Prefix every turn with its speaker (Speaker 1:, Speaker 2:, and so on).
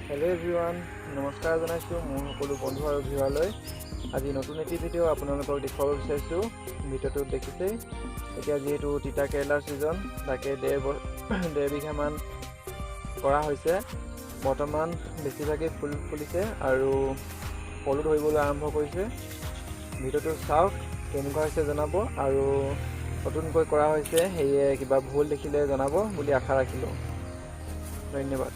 Speaker 1: Hello' everyone, নমস্কাৰ জনাইছোঁ মোৰ সকলো বন্ধু আৰু ভিউৱাৰলৈ। আজি নতুন এটি ভিডিঅ' আপোনালোকক দেখুৱাব বিচাৰিছোঁ। ভিডিঅ'টোত দেখিছেই, এতিয়া যিহেতু তিতা কেৰেলাৰ ছিজন, তাকে ডেৰ বিঘামান কৰা হৈছে। বৰ্তমান বেছিভাগেই ফুল ফুলিছে আৰু ফলো ধৰিবলৈ আৰম্ভ কৰিছে। ভিডিঅ'টো চাওক, কেনেকুৱা হৈছে জনাব, আৰু নতুনকৈ কৰা হৈছে সেয়ে কিবা ভুল দেখিলে জনাব বুলি আশা ৰাখিলোঁ। ধন্যবাদ।